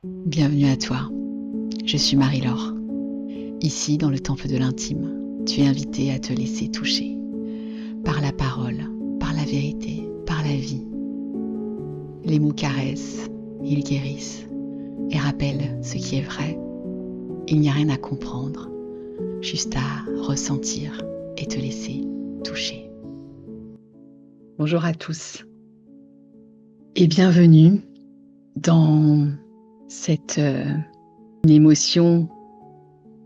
Bienvenue à toi, je suis Marie-Laure. Ici, dans le temple de l'intime, tu es invité à te laisser toucher par la parole, par la vérité, par la vie. Les mots caressent, ils guérissent et rappellent ce qui est vrai. Il n'y a rien à comprendre, juste à ressentir et te laisser toucher. Bonjour à tous et bienvenue dans cette une émotion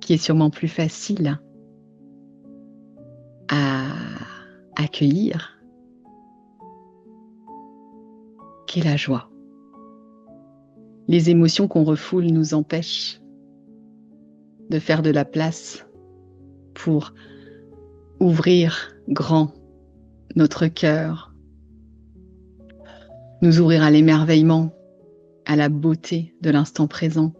qui est sûrement plus facile à accueillir, qu'est la joie. Les émotions qu'on refoule nous empêchent de faire de la place pour ouvrir grand notre cœur, nous ouvrir à l'émerveillement, à la beauté de l'instant présent.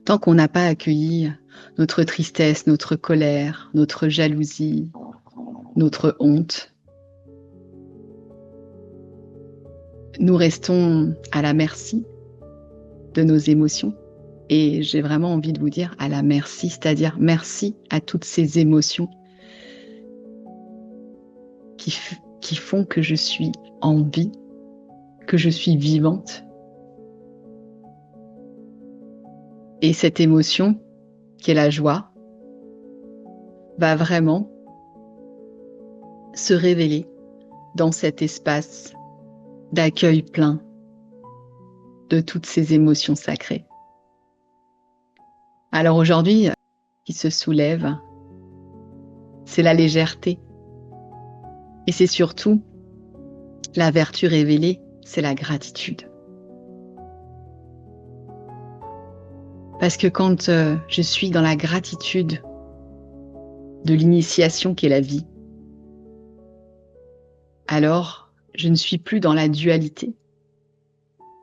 Tant qu'on n'a pas accueilli notre tristesse, notre colère, notre jalousie, notre honte, nous restons à la merci de nos émotions. Et j'ai vraiment envie de vous dire à la merci, c'est-à-dire merci à toutes ces émotions qui font que je suis en vie, que je suis vivante. Et cette émotion, qui est la joie, va vraiment se révéler dans cet espace d'accueil plein de toutes ces émotions sacrées. Alors aujourd'hui, ce qui se soulève, c'est la légèreté. Et c'est surtout la vertu révélée, c'est la gratitude. Parce que quand je suis dans la gratitude de l'initiation qu'est la vie, alors je ne suis plus dans la dualité.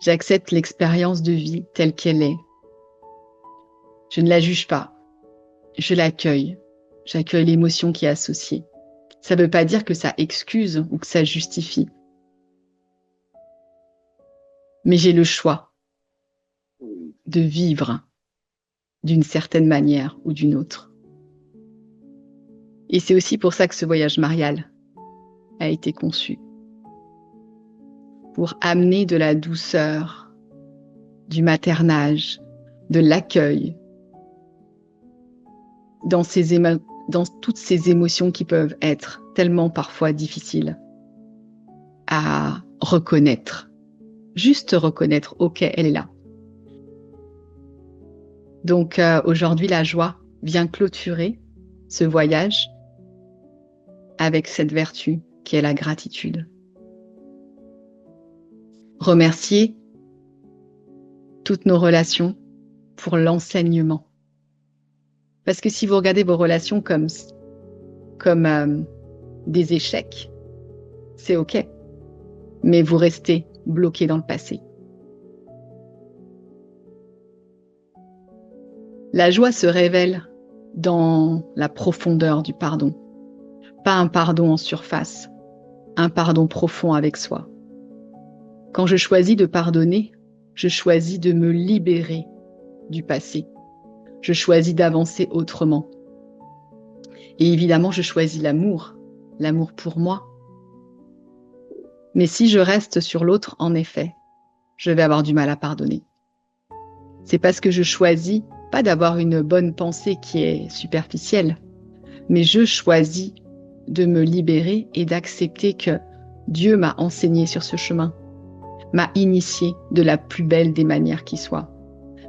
J'accepte l'expérience de vie telle qu'elle est. Je ne la juge pas, je l'accueille. J'accueille l'émotion qui est associée. Ça ne veut pas dire que ça excuse ou que ça justifie. Mais j'ai le choix de vivre d'une certaine manière ou d'une autre. Et c'est aussi pour ça que ce voyage marial a été conçu. Pour amener de la douceur, du maternage, de l'accueil, dans toutes ces émotions qui peuvent être tellement parfois difficiles à reconnaître. Juste reconnaître, ok, elle est là. Donc aujourd'hui, la joie vient clôturer ce voyage avec cette vertu qui est la gratitude. Remercier toutes nos relations pour l'enseignement. Parce que si vous regardez vos relations comme des échecs, c'est ok. Mais vous restez bloqué dans le passé. La joie se révèle dans la profondeur du pardon. Pas un pardon en surface, un pardon profond avec soi. Quand je choisis de pardonner, je choisis de me libérer du passé. Je choisis d'avancer autrement. Et évidemment, je choisis l'amour pour moi. Mais si je reste sur l'autre, en effet, je vais avoir du mal à pardonner. C'est parce que je choisis pas d'avoir une bonne pensée qui est superficielle, mais je choisis de me libérer et d'accepter que Dieu m'a enseigné sur ce chemin, m'a initié de la plus belle des manières qui soit,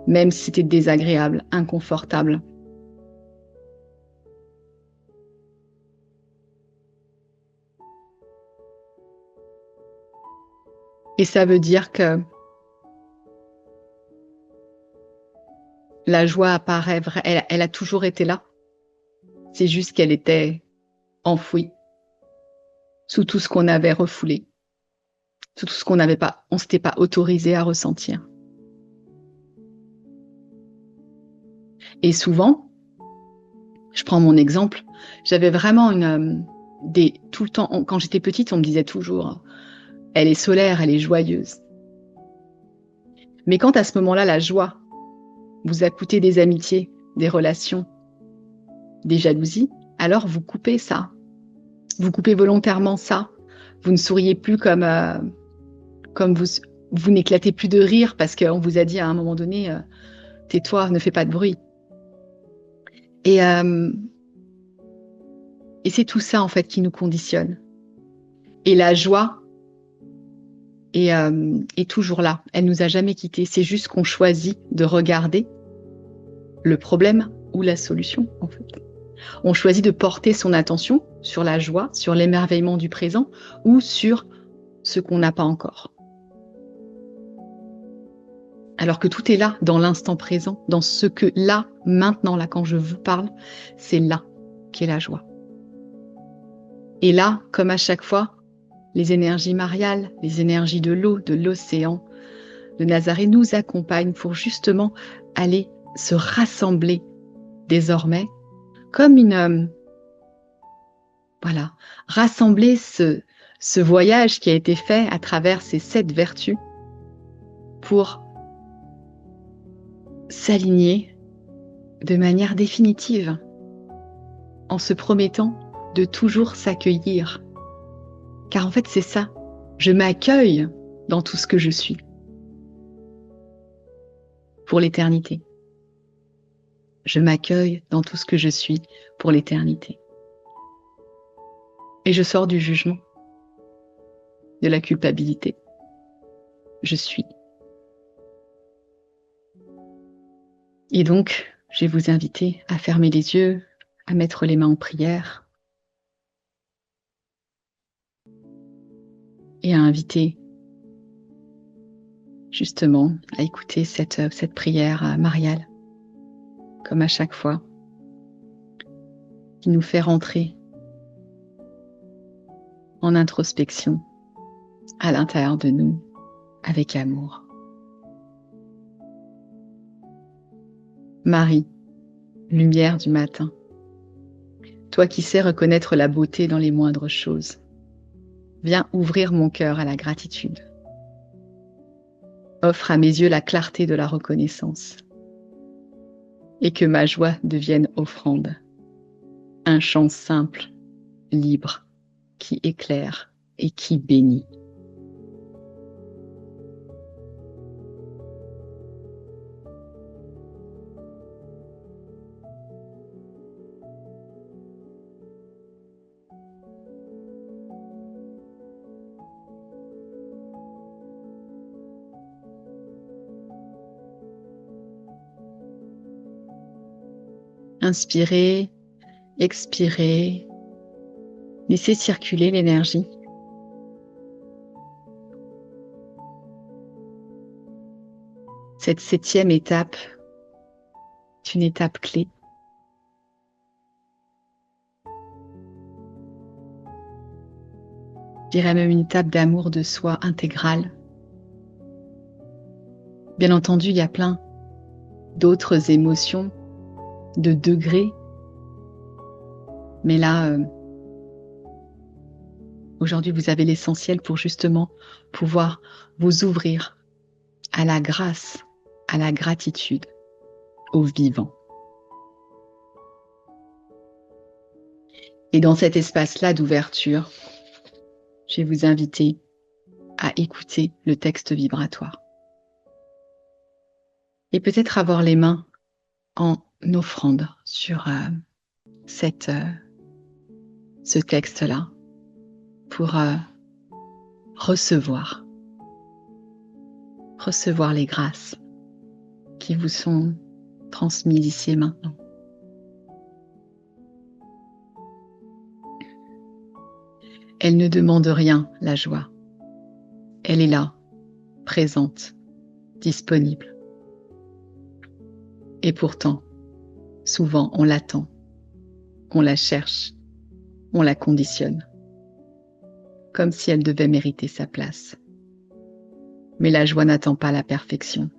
même si c'était désagréable, inconfortable. Et ça veut dire que la joie apparaît, elle a toujours été là. C'est juste qu'elle était enfouie sous tout ce qu'on avait refoulé, sous tout ce on s'était pas autorisé à ressentir. Et souvent, je prends mon exemple, j'avais vraiment tout le temps, quand j'étais petite, on me disait toujours, elle est solaire, elle est joyeuse. Mais quand à ce moment-là, la joie vous a coûté des amitiés, des relations, des jalousies, alors vous coupez ça. Vous coupez volontairement ça. Vous ne souriez plus comme vous n'éclatez plus de rire parce qu'on vous a dit à un moment donné, tais-toi, ne fais pas de bruit. Et c'est tout ça en fait qui nous conditionne. Et la joie est toujours là. Elle nous a jamais quittés. C'est juste qu'on choisit de regarder le problème ou la solution en fait. On choisit de porter son attention sur la joie, sur l'émerveillement du présent ou sur ce qu'on n'a pas encore. Alors que tout est là, dans l'instant présent, dans ce que là, maintenant, là, quand je vous parle, c'est là qu'est la joie. Et là, comme à chaque fois, les énergies mariales, les énergies de l'eau, de l'océan, de Nazareth nous accompagnent pour justement aller se rassembler désormais comme rassembler ce voyage qui a été fait à travers ces 7 vertus pour s'aligner de manière définitive en se promettant de toujours s'accueillir. Car en fait, c'est ça. Je m'accueille dans tout ce que je suis pour l'éternité. Je m'accueille dans tout ce que je suis pour l'éternité. Et je sors du jugement, de la culpabilité. Je suis. Et donc, je vais vous inviter à fermer les yeux, à mettre les mains en prière et à inviter justement à écouter cette prière mariale, comme à chaque fois, qui nous fait rentrer en introspection à l'intérieur de nous avec amour. Marie, lumière du matin, toi qui sais reconnaître la beauté dans les moindres choses, viens ouvrir mon cœur à la gratitude. Offre à mes yeux la clarté de la reconnaissance et que ma joie devienne offrande, un chant simple, libre, qui éclaire et qui bénit. Inspirez, expirez, laissez circuler l'énergie. Cette 7e étape est une étape clé. Je dirais même une étape d'amour de soi intégrale. Bien entendu, il y a plein d'autres émotions, de degrés. Mais là, aujourd'hui, vous avez l'essentiel pour justement pouvoir vous ouvrir à la grâce, à la gratitude, au vivant. Et dans cet espace-là d'ouverture, je vais vous inviter à écouter le texte vibratoire. Et peut-être avoir les mains en offrande sur ce texte-là pour recevoir les grâces qui vous sont transmises ici et maintenant. Elle ne demande rien, la joie. Elle est là, présente, disponible. Et pourtant, souvent on l'attend, on la cherche, on la conditionne, comme si elle devait mériter sa place. Mais la joie n'attend pas la perfection.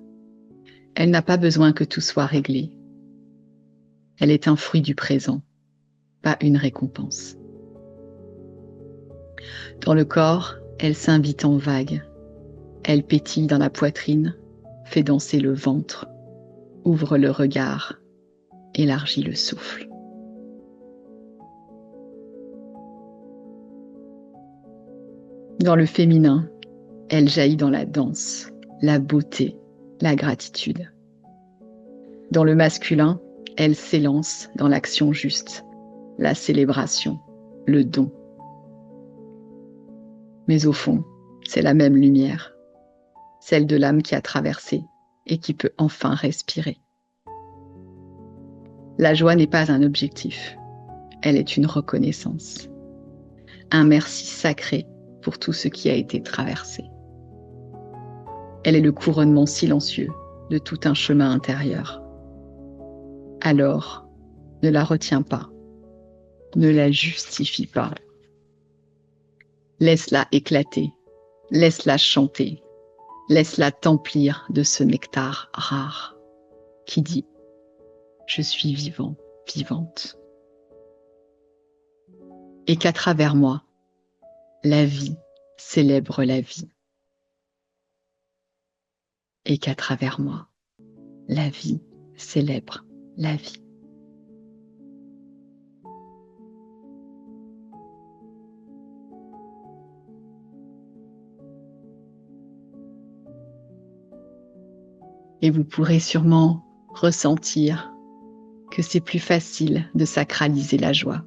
Elle n'a pas besoin que tout soit réglé. Elle est un fruit du présent, pas une récompense. Dans le corps, elle s'invite en vague. Elle pétille dans la poitrine, fait danser le ventre, ouvre le regard, élargit le souffle. Dans le féminin, elle jaillit dans la danse, la beauté, la gratitude. Dans le masculin, elle s'élance dans l'action juste, la célébration, le don. Mais au fond, c'est la même lumière, celle de l'âme qui a traversé et qui peut enfin respirer. La joie n'est pas un objectif, elle est une reconnaissance. Un merci sacré pour tout ce qui a été traversé. Elle est le couronnement silencieux de tout un chemin intérieur. Alors, ne la retiens pas, ne la justifie pas. Laisse-la éclater, laisse-la chanter, laisse-la t'emplir de ce nectar rare qui dit « Je suis vivant, vivante ». Et qu'à travers moi, la vie célèbre la vie. Et qu'à travers moi, la vie célèbre la vie. Et vous pourrez sûrement ressentir que c'est plus facile de sacraliser la joie.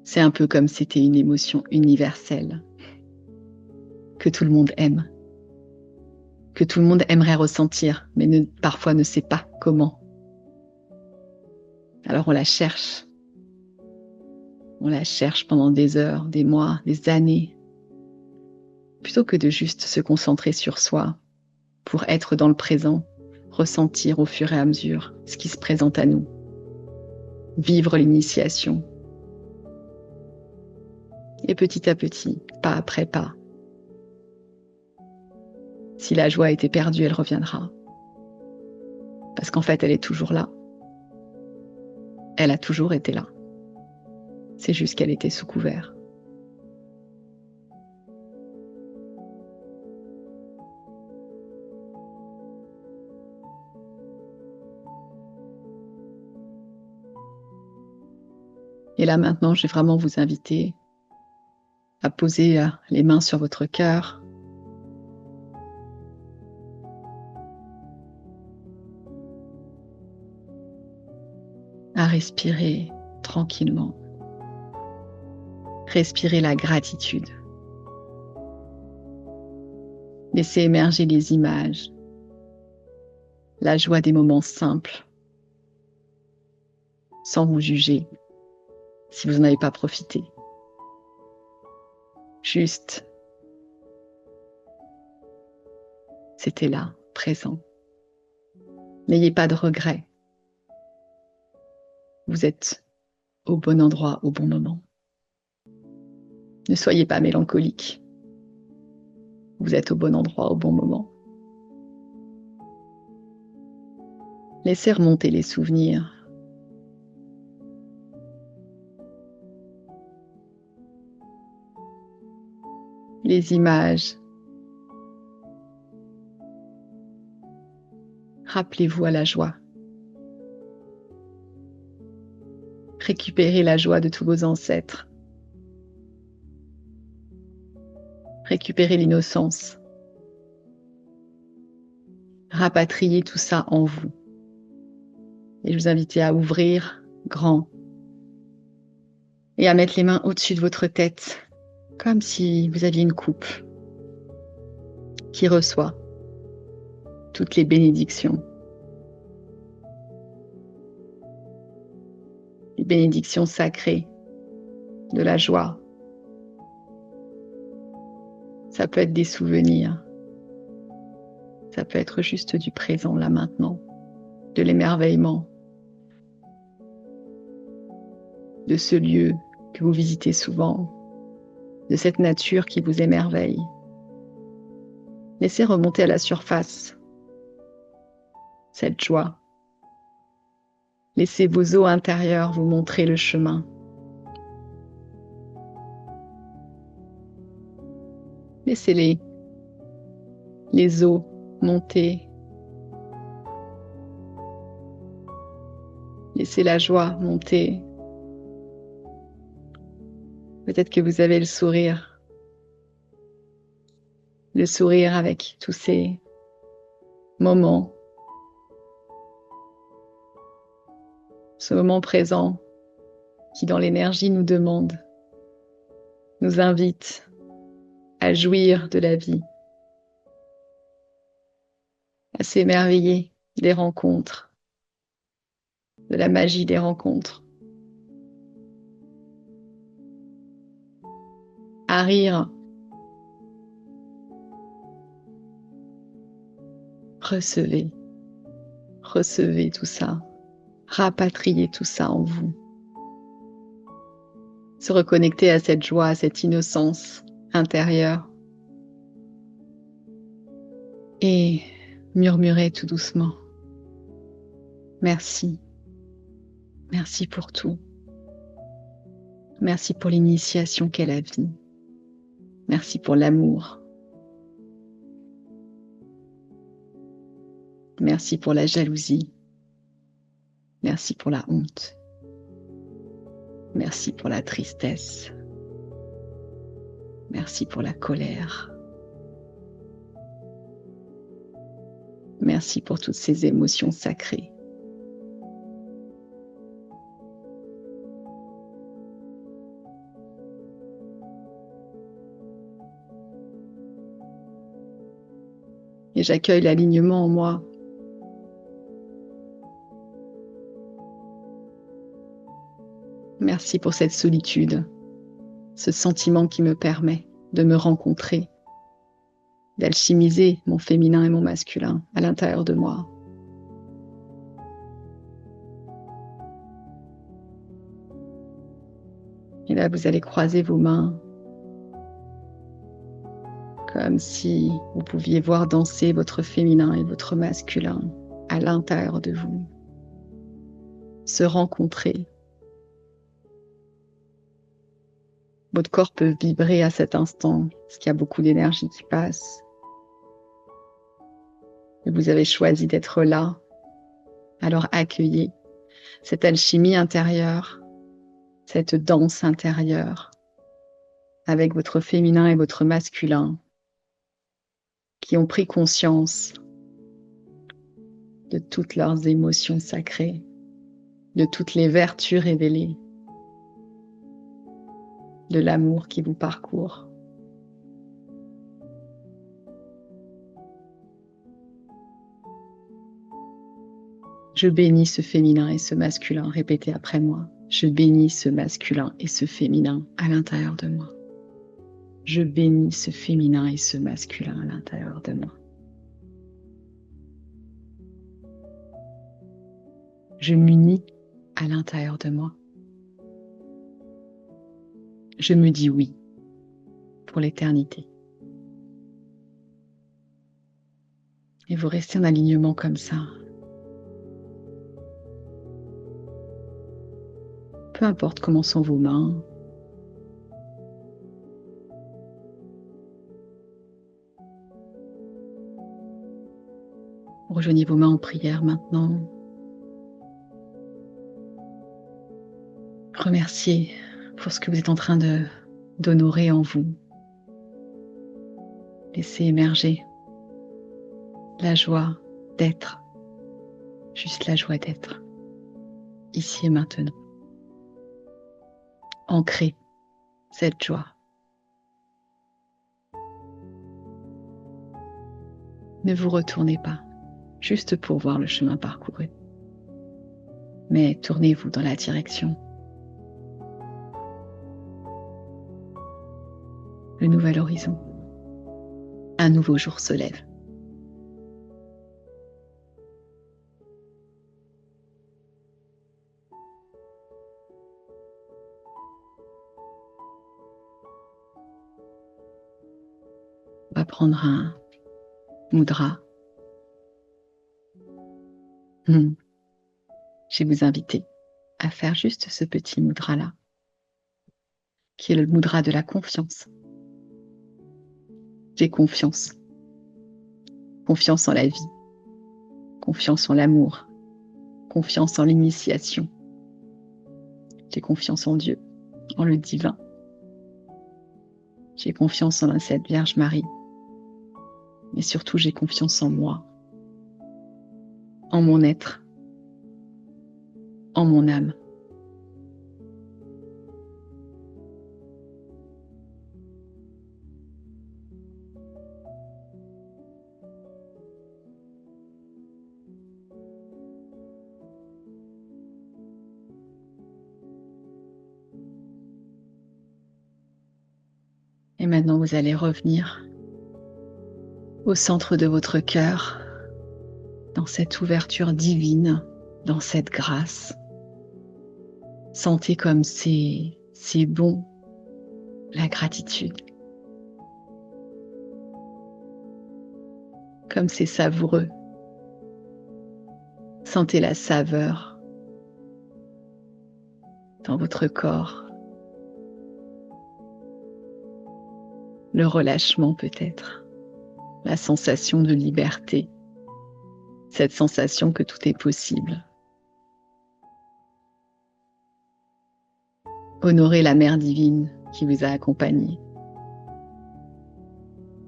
C'est un peu comme si c'était une émotion universelle, que tout le monde aime, que tout le monde aimerait ressentir, mais parfois ne sait pas comment. Alors on la cherche pendant des heures, des mois, des années, plutôt que de juste se concentrer sur soi pour être dans le présent, ressentir au fur et à mesure ce qui se présente à nous, vivre l'initiation. Et petit à petit, pas après pas. Si la joie a été perdue, elle reviendra. Parce qu'en fait, elle est toujours là. Elle a toujours été là. C'est juste qu'elle était sous couvert. Et là maintenant, je vais vraiment vous inviter à poser les mains sur votre cœur. À respirer tranquillement. Respirez la gratitude. Laissez émerger les images, la joie des moments simples, sans vous juger si vous n'en avez pas profité. Juste, c'était là, présent. N'ayez pas de regrets. Vous êtes au bon endroit, au bon moment. Ne soyez pas mélancolique. Vous êtes au bon endroit, au bon moment. Laissez remonter les souvenirs. Les images. Rappelez-vous à la joie. Récupérez la joie de tous vos ancêtres. Récupérez l'innocence. Rapatriez tout ça en vous. Et je vous invite à ouvrir grand et à mettre les mains au-dessus de votre tête, comme si vous aviez une coupe qui reçoit toutes les bénédictions. Les bénédictions sacrées de la joie. Ça peut être des souvenirs. Ça peut être juste du présent, là maintenant, de l'émerveillement, de ce lieu que vous visitez souvent, de cette nature qui vous émerveille. Laissez remonter à la surface cette joie. Laissez vos eaux intérieures vous montrer le chemin. Laissez-les les os monter. Laissez la joie monter. Peut-être que vous avez le sourire avec tous ces moments, ce moment présent qui dans l'énergie nous demande, nous invite à jouir de la vie, à s'émerveiller des rencontres, de la magie des rencontres, à rire, recevez tout ça, rapatriez tout ça en vous. Se reconnecter à cette joie, à cette innocence intérieure. Et murmurer tout doucement. Merci. Merci pour tout. Merci pour l'initiation qu'est la vie. Merci pour l'amour. Merci pour la jalousie. Merci pour la honte. Merci pour la tristesse. Merci pour la colère. Merci pour toutes ces émotions sacrées. Et j'accueille l'alignement en moi. Merci pour cette solitude, ce sentiment qui me permet de me rencontrer, d'alchimiser mon féminin et mon masculin à l'intérieur de moi. Et là, vous allez croiser vos mains comme si vous pouviez voir danser votre féminin et votre masculin à l'intérieur de vous, se rencontrer. Votre corps peut vibrer à cet instant, parce qu'il y a beaucoup d'énergie qui passe. Et vous avez choisi d'être là. Alors accueillez cette alchimie intérieure, cette danse intérieure, avec votre féminin et votre masculin, qui ont pris conscience de toutes leurs émotions sacrées, de toutes les vertus révélées, de l'amour qui vous parcourt. Je bénis ce féminin et ce masculin, répétez après moi. Je bénis ce masculin et ce féminin à l'intérieur de moi. Je bénis ce féminin et ce masculin à l'intérieur de moi. Je m'unis à l'intérieur de moi. Je me dis oui pour l'éternité. Et vous restez en alignement comme ça. Peu importe comment sont vos mains. Rejoignez vos mains en prière maintenant. Remerciez pour ce que vous êtes en train d'honorer en vous. Laissez émerger la joie d'être, juste la joie d'être, ici et maintenant. Ancrez cette joie. Ne vous retournez pas, juste pour voir le chemin parcouru. Mais tournez-vous dans la direction. Le nouvel horizon. Un nouveau jour se lève. On va prendre un mudra. Je vais vous inviter à faire juste ce petit mudra-là, qui est le mudra de la confiance. J'ai confiance. Confiance en la vie, confiance en l'amour, confiance en l'initiation. J'ai confiance en Dieu, en le divin. J'ai confiance en cette Vierge Marie. Mais surtout, j'ai confiance en moi, en mon être, en mon âme. Et maintenant, vous allez revenir au centre de votre cœur, dans cette ouverture divine, dans cette grâce. Sentez comme c'est bon, la gratitude. Comme c'est savoureux. Sentez la saveur dans votre corps. Le relâchement peut-être. La sensation de liberté. Cette sensation que tout est possible. Honorez la Mère divine qui vous a accompagné.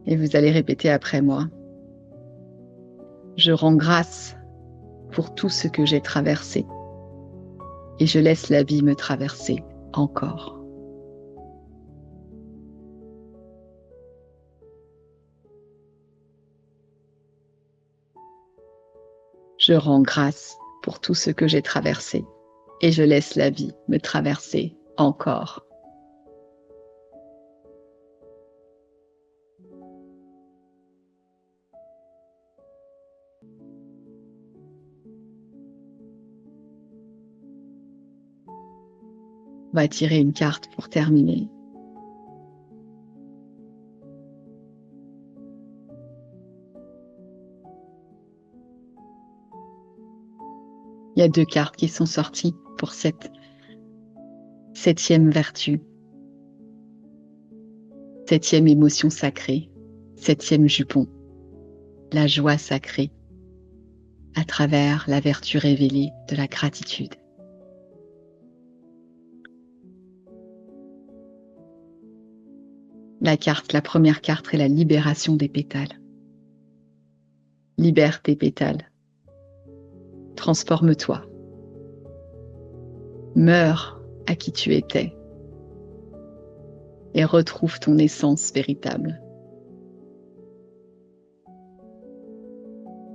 Et vous allez répéter après moi. Je rends grâce pour tout ce que j'ai traversé. Et je laisse la vie me traverser encore. Je rends grâce pour tout ce que j'ai traversé et je laisse la vie me traverser encore. On va tirer une carte pour terminer. Il y a 2 cartes qui sont sorties pour cette 7e vertu, 7e émotion sacrée, 7e jupon, la joie sacrée, à travers la vertu révélée de la gratitude. La première carte est la libération des pétales. Libère tes pétales. Transforme-toi. Meurs à qui tu étais et retrouve ton essence véritable.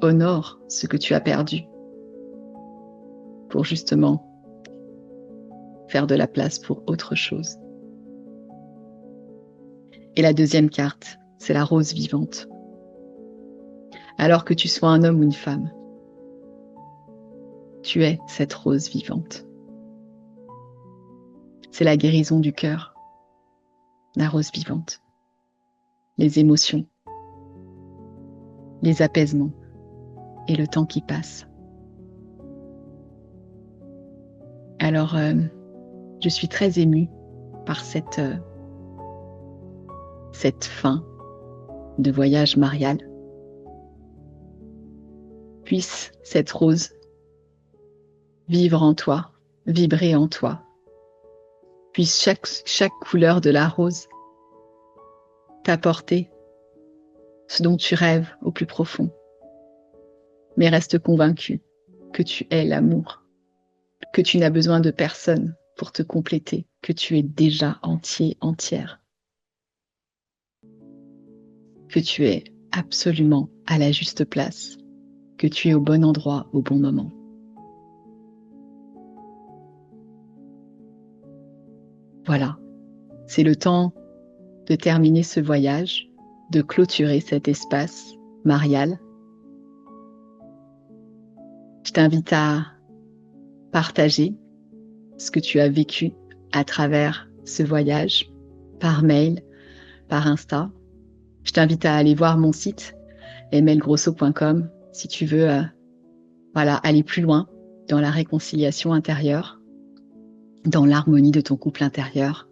Honore ce que tu as perdu pour justement faire de la place pour autre chose. Et la 2e carte, c'est la rose vivante. Alors que tu sois un homme ou une femme, tu es cette rose vivante. C'est la guérison du cœur, la rose vivante, les émotions, les apaisements et le temps qui passe. Alors, je suis très émue par cette fin de voyage marial. Puisse cette rose vivre en toi, vibrer en toi. Puisse chaque couleur de la rose t'apporter ce dont tu rêves au plus profond. Mais reste convaincu que tu es l'amour, que tu n'as besoin de personne pour te compléter, que tu es déjà entier, entière. Que tu es absolument à la juste place, que tu es au bon endroit au bon moment. Voilà, c'est le temps de terminer ce voyage, de clôturer cet espace marial. Je t'invite à partager ce que tu as vécu à travers ce voyage, par mail, par Insta. Je t'invite à aller voir mon site mlgrosso.com si tu veux aller plus loin dans la réconciliation intérieure, dans l'harmonie de ton couple intérieur.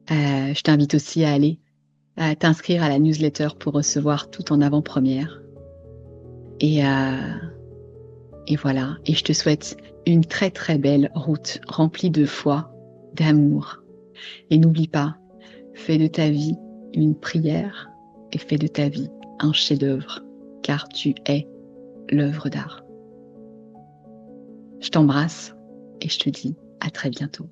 Je t'invite aussi à aller t'inscrire à la newsletter pour recevoir tout en avant-première Et, et voilà. Et je te souhaite une très très belle route remplie de foi, d'amour. Et n'oublie pas, fais de ta vie une prière et fais de ta vie un chef-d'œuvre, car tu es l'œuvre d'art. Je t'embrasse et je te dis à très bientôt.